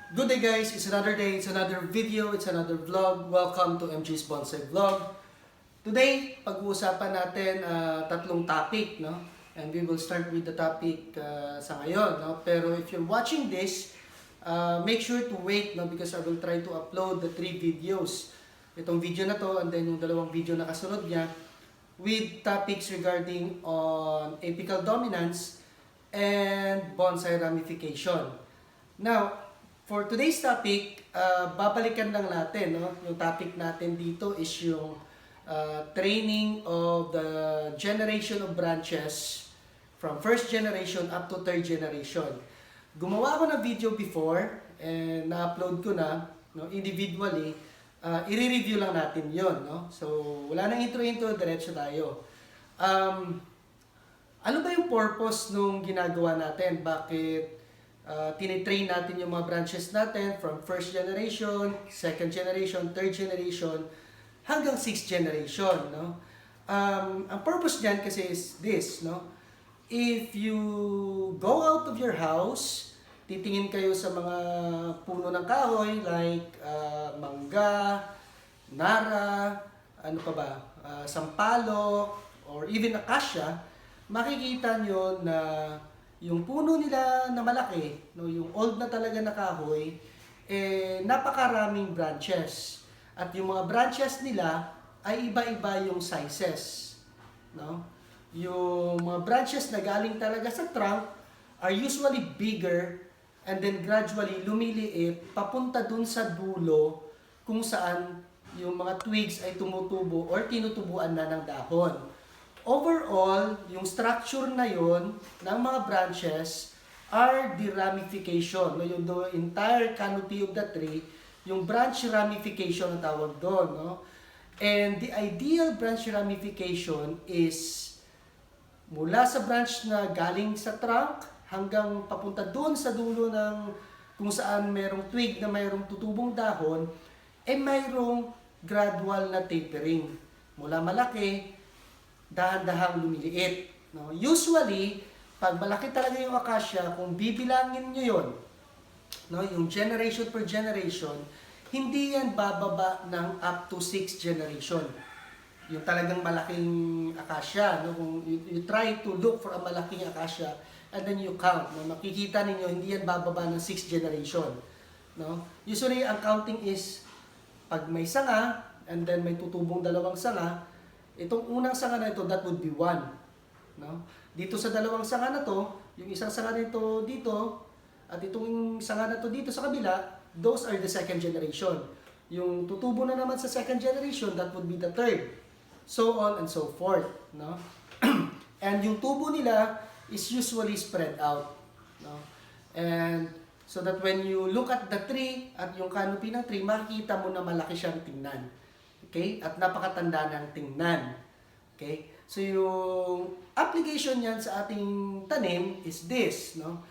Good day guys, it's another day, it's another video, it's another vlog. Welcome to MG's Bonsai Vlog. Today, pag-uusapan natin tatlong topic, no? And we will start with the topic sa ngayon, no? Pero if you're watching this, make sure to wait, no? Because I will try to upload the 3 videos. Itong video na to and then yung dalawang video na kasunod niya with topics regarding on apical dominance and bonsai ramification. Now, for today's topic, babalikan lang natin, no? Yung topic natin dito is yung training of the generation of branches from first generation up to third generation. Gumawa ako ng video before and na-upload ko na, no, individually. I-review lang natin yon, no? So, wala nang intro-intro, diretso tayo. Ano ba yung purpose nung ginagawa natin? Bakit tinitrain natin yung mga branches natin from first generation, second generation, third generation, hanggang sixth generation, no? Ang purpose niyan kasi is this, no? If you go out of your house, titingin kayo sa mga puno ng kahoy like mangga, nara, ano pa ba, sampalok, or even acacia, makikita nyo na yung puno nila na malaki, no, yung old na talaga na kahoy, napakaraming branches. At yung mga branches nila ay iba-iba yung sizes, no? Yung mga branches na galing talaga sa trunk are usually bigger and then gradually lumiliit papunta dun sa dulo kung saan yung mga twigs ay tumutubo or tinutubuan na ng dahon. Overall, yung structure na yon ng mga branches are the ramification. No? Yung the entire canopy of the tree, yung branch ramification ang tawag doon. No? And the ideal branch ramification is mula sa branch na galing sa trunk hanggang papunta doon sa dulo ng kung saan mayroong twig na mayroong tutubong dahon, mayroong gradual na tapering. Mula malaki, dahan-dahang lumiliit. No? Usually, pag malaki talaga yung acacia, kung bibilangin nyo yun, no, yung generation per generation, hindi yan bababa ng up to 6 generation. Yung talagang malaking acacia, no? Kung you try to look for a malaking acacia, and then you count, no? Makikita ninyo, hindi yan bababa ng 6 generation. No? Usually, ang counting is, pag may sanga, and then may tutubong dalawang sanga, itong unang sanga na ito, that would be 1. No? Dito sa dalawang sanga na to, yung isang sanga nito dito, at itong sanga na to dito sa kabila, those are the second generation. Yung tutubo na naman sa second generation, that would be the third. So on and so forth. No? And yung tubo nila is usually spread out. No? And so that when you look at the tree, at yung canopy ng tree, makikita mo na malaki siyang tingnan. Okay? At napakatanda ng tingnan. Okay? So, yung application niyan sa ating tanim is this, no?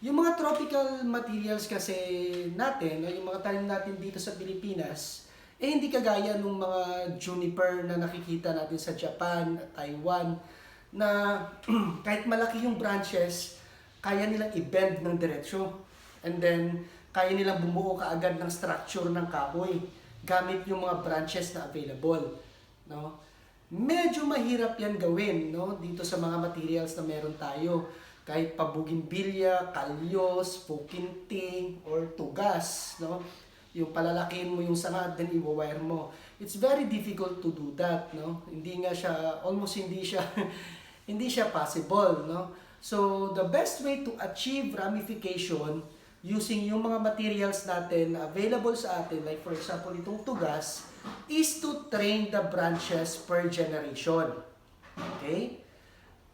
Yung mga tropical materials kasi natin, no? Yung mga tanim natin dito sa Pilipinas, hindi kagaya ng mga juniper na nakikita natin sa Japan, Taiwan, na kahit malaki yung branches, kaya nilang i-bend ng diretsyo. And then, kaya nilang bumuo kaagad ng structure ng kahoy gamit yung mga branches na available, no? Medyo mahirap yan gawin, no? Dito sa mga materials na meron tayo, kahit pabugimbilya, kalyos, pukinting, or tugas, no? Yung palalakin mo yung sanga, then i-wire mo. It's very difficult to do that, no? Hindi nga siya, almost hindi siya, hindi siya possible, no? So, the best way to achieve ramification using yung mga materials natin na available sa atin, like for example, itong tugas, is to train the branches per generation. Okay?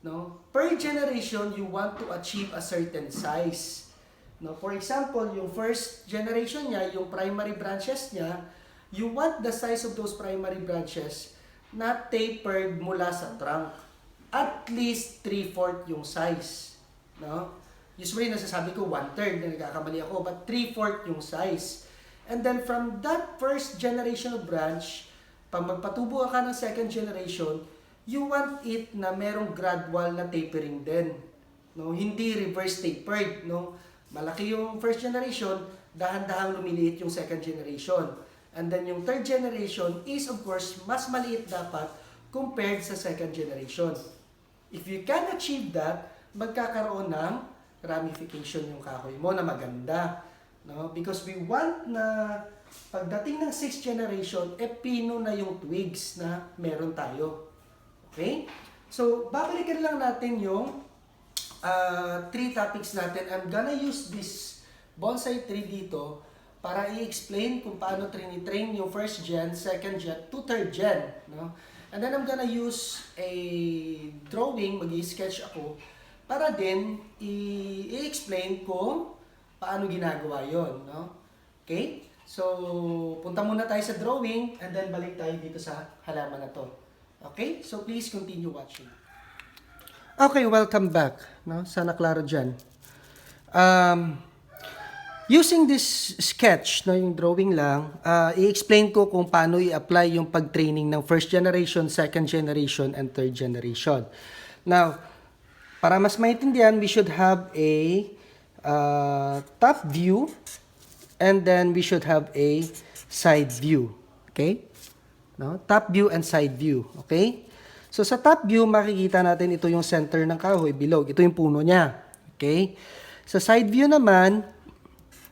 No? Per generation, you want to achieve a certain size. No? For example, yung first generation niya, yung primary branches niya, you want the size of those primary branches na tapered mula sa trunk. At least 3/4 yung size. No? Usually, nasasabi ko 1/3 na nagkakamali ako, but 3/4 yung size. And then from that first generation of branch, pag magpatubo ka ng second generation, you want it na merong gradual na tapering din. No? Hindi reverse tapered. No? Malaki yung first generation, dahan-dahang lumiliit yung second generation. And then yung third generation is of course mas maliit dapat compared sa second generation. If you can achieve that, magkakaroon ng ramification yung kahoy mo na maganda. No? Because we want na pagdating ng 6th generation, pino na yung twigs na meron tayo. Okay? So, babalikan lang natin yung 3 topics natin. I'm gonna use this bonsai tree dito para i-explain kung paano train yung first gen, second gen, to third gen. No? And then I'm gonna use a drawing, mag-i-sketch ako, para din i-explain kung paano ginagawa yon, no? Okay? So, punta muna tayo sa drawing and then balik tayo dito sa halaman na to. Okay? So, please continue watching. Okay, welcome back. No? Sana klaro dyan. Using this sketch, no, yung drawing lang, i-explain ko kung paano i-apply yung pag-training ng first generation, second generation, and third generation. Now, para mas maintindihan, we should have a top view and then we should have a side view. Okay? No? Top view and side view. Okay? So, sa top view, makikita natin ito yung center ng kahoy, bilog. Ito yung puno niya. Okay? Sa side view naman,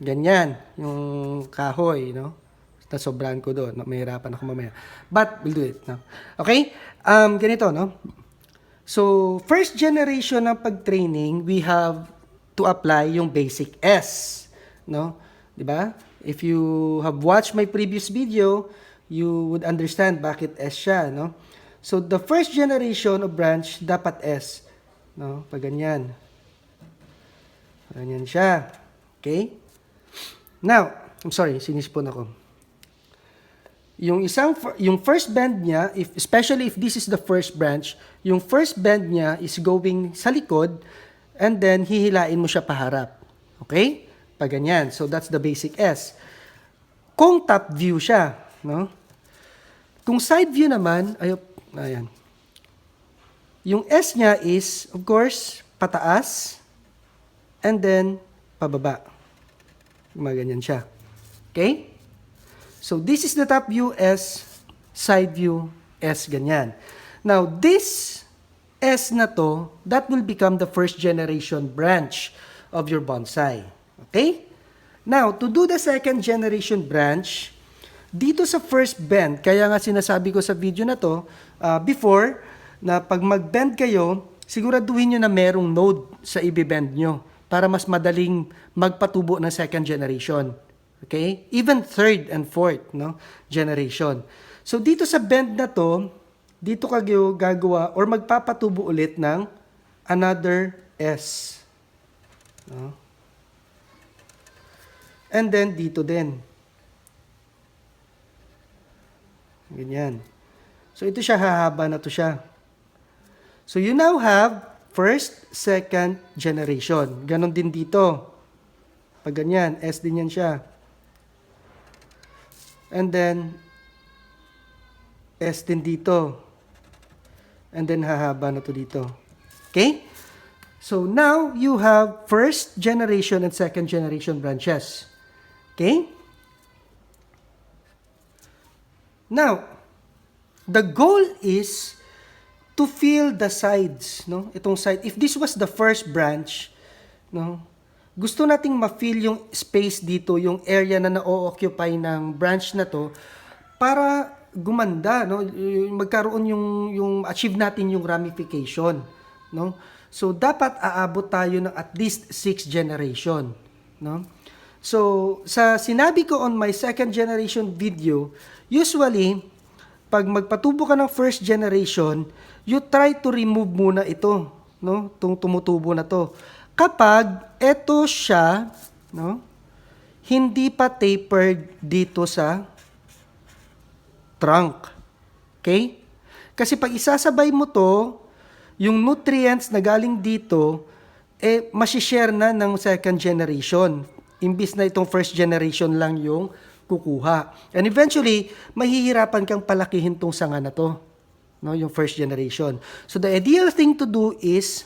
ganyan, yung kahoy, no? Nasobrahan ko doon, no? Mahirapan ako mamaya. But, we'll do it, no? Okay? Ganito, no? So, first generation ng pag-training, we have to apply yung basic S, no? Diba? If you have watched my previous video, you would understand bakit S siya, no? So, the first generation of branch, dapat S, no? Pag ganyan. Ganyan siya. Okay? Now, I'm sorry, sinispon ako. Yung first bend niya, especially if this is the first branch, yung first bend niya is going sa likod and then hihilain mo siya paharap. Okay? Pag ganyan. So that's the basic S. Kung top view siya, no? Kung side view naman, ayan. Yung S niya is, of course, pataas and then pababa. Gumaganyan siya. Okay? So, this is the top view S, side view S, ganyan. Now, this S na to, that will become the first generation branch of your bonsai. Okay? Now, to do the second generation branch, dito sa first bend, kaya nga sinasabi ko sa video na to, before, na pag mag-bend kayo, siguraduhin nyo na merong node sa i-bend nyo para mas madaling magpatubo ng second generation. Okay? Even third and fourth, no, generation. So, dito sa bend na to, dito kayo gagawa or magpapatubo ulit ng another S. No? And then, dito din. Ganyan. So, ito siya, hahaba na to siya. So, you now have first, second generation. Ganon din dito. Pag ganyan, S din yan siya. And then, S din dito. And then, hahaba na to dito. Okay? So, now, you have first generation and second generation branches. Okay? Now, the goal is to fill the sides, no? Itong side. If this was the first branch, no? Gusto nating ma-fill yung space dito, yung area na na-occupy ng branch na to para gumanda, no? Magkaroon yung achieve natin yung ramification, no? So dapat aabot tayo ng at least 6 generation, no? So sa sinabi ko on my second generation video, usually pag magpatubo ka ng first generation, you try to remove muna ito, no? Itong tumutubo na to. Kapag ito siya, no? Hindi pa tapered dito sa trunk. Okay? Kasi pag isasabay mo to, yung nutrients na galing dito, masishare na ng second generation. Imbis na itong first generation lang yung kukuha. And eventually, mahihirapan kang palakihin tong sanga na to, no, yung first generation. So the ideal thing to do is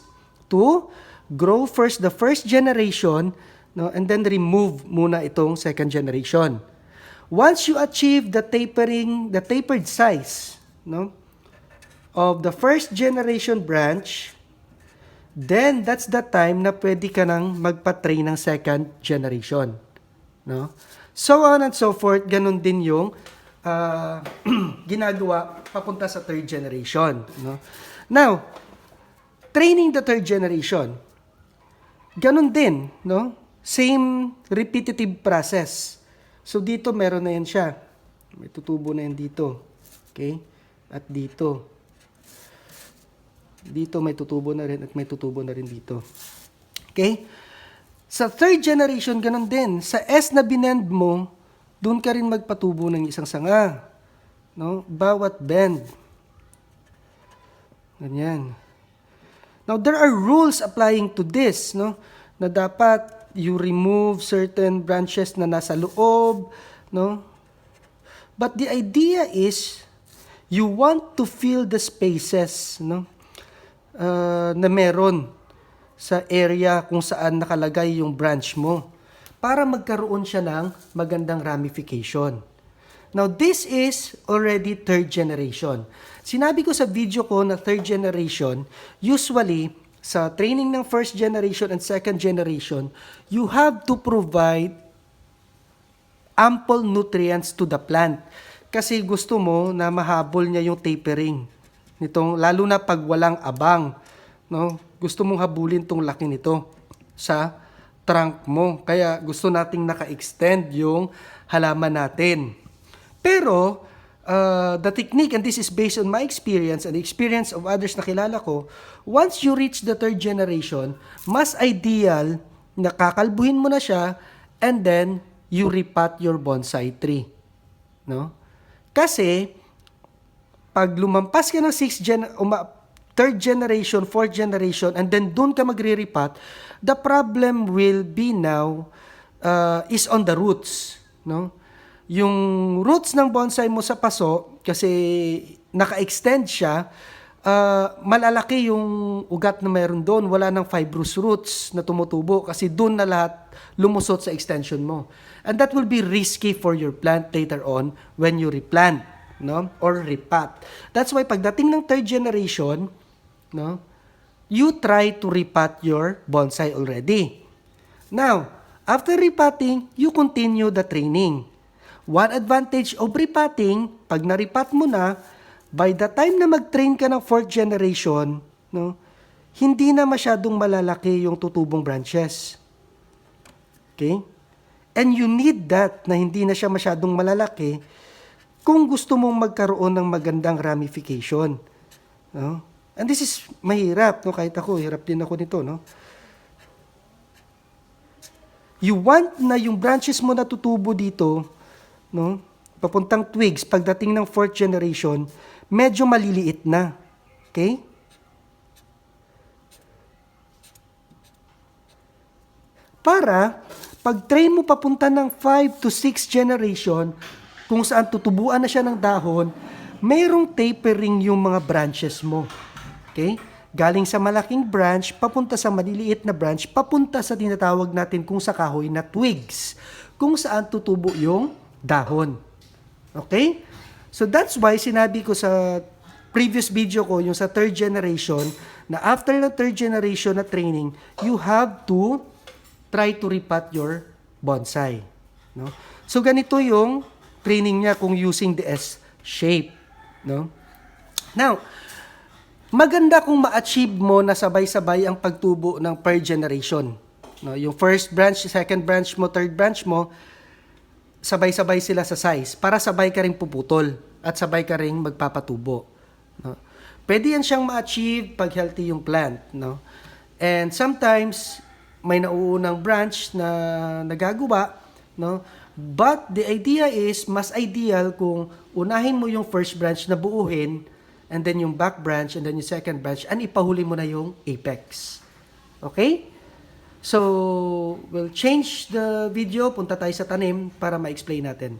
to grow first the first generation, no? And then remove muna itong second generation. Once you achieve the tapered size, no, of the first generation branch, then that's the time na pwede ka nang magpa-train ng second generation, no? So on and so forth, ganun din yung ginagawa papunta sa third generation, no? Now, training the third generation, ganun din, no? Same repetitive process. So dito meron na yan siya. May tutubo na yan dito. Okay? At dito. Dito may tutubo na rin at may tutubo na rin dito. Okay? Sa third generation, ganun din. Sa S na binend mo, doon ka rin magpatubo ng isang sanga. No? Bawat bend. Ganyan. Now, there are rules applying to this, no? Na dapat you remove certain branches na nasa loob, no? But the idea is you want to fill the spaces, no? Na meron sa area kung saan nakalagay yung branch mo para magkaroon siya ng magandang ramification. Now, this is already third generation. Sinabi ko sa video ko na third generation, usually, sa training ng first generation and second generation, you have to provide ample nutrients to the plant. Kasi gusto mo na mahabol niya yung tapering. Nitong, lalo na pag walang abang. No? Gusto mong habulin tong laki nito sa trunk mo. Kaya gusto nating naka-extend yung halaman natin. Pero, the technique, and this is based on my experience and the experience of others na kilala ko, once you reach the third generation, mas ideal na kakalbuhin mo na siya and then you repot your bonsai tree. No? Kasi, pag lumampas ka ng third generation, fourth generation, and then doon ka magre-repot, the problem will be now is on the roots. No? Yung roots ng bonsai mo sa paso, kasi naka-extend siya, malalaki yung ugat na mayroon doon. Wala nang fibrous roots na tumutubo kasi doon na lahat lumusot sa extension mo. And that will be risky for your plant later on when you replant, no? Or repot. That's why pagdating ng third generation, no, you try to repot your bonsai already. Now, after repotting, you continue the training. One advantage of repotting, pag na-repot mo na, by the time na mag-train ka ng fourth generation, no, hindi na masyadong malalaki yung tutubong branches. Okay? And you need that na hindi na siya masyadong malalaki kung gusto mong magkaroon ng magandang ramification. No? And this is mahirap, no? Kahit ako, hirap din ako nito, no? You want na yung branches mo na tutubo dito, no? Papuntang twigs, pagdating ng fourth generation, medyo maliliit na. Okay? Para, pag-train mo papunta ng 5 to 6 generation, kung saan tutubuan na siya ng dahon, mayroong tapering yung mga branches mo. Okay? Galing sa malaking branch, papunta sa maliliit na branch, papunta sa tinatawag natin kung sa kahoy na twigs, kung saan tutubo yung dahon. Okay? So that's why sinabi ko sa previous video ko, yung sa third generation, na after the third generation na training, you have to try to repot your bonsai. No? So ganito yung training niya kung using the S shape. No? Now, maganda kung ma-achieve mo na sabay-sabay ang pagtubo ng per generation. No, yung first branch, second branch mo, third branch mo, sabay-sabay sila sa size para sabay ka ring puputol at sabay ka ring magpapatubo. No? Pwede yan siyang ma-achieve pag healthy yung plant. No? And sometimes, may nauunang branch na nagagawa. No? But the idea is, mas ideal kung unahin mo yung first branch na buuhin, and then yung back branch, and then yung second branch, and ipahuli mo na yung apex. Okay? So, we'll change the video, punta tayo sa tanim para ma-explain natin.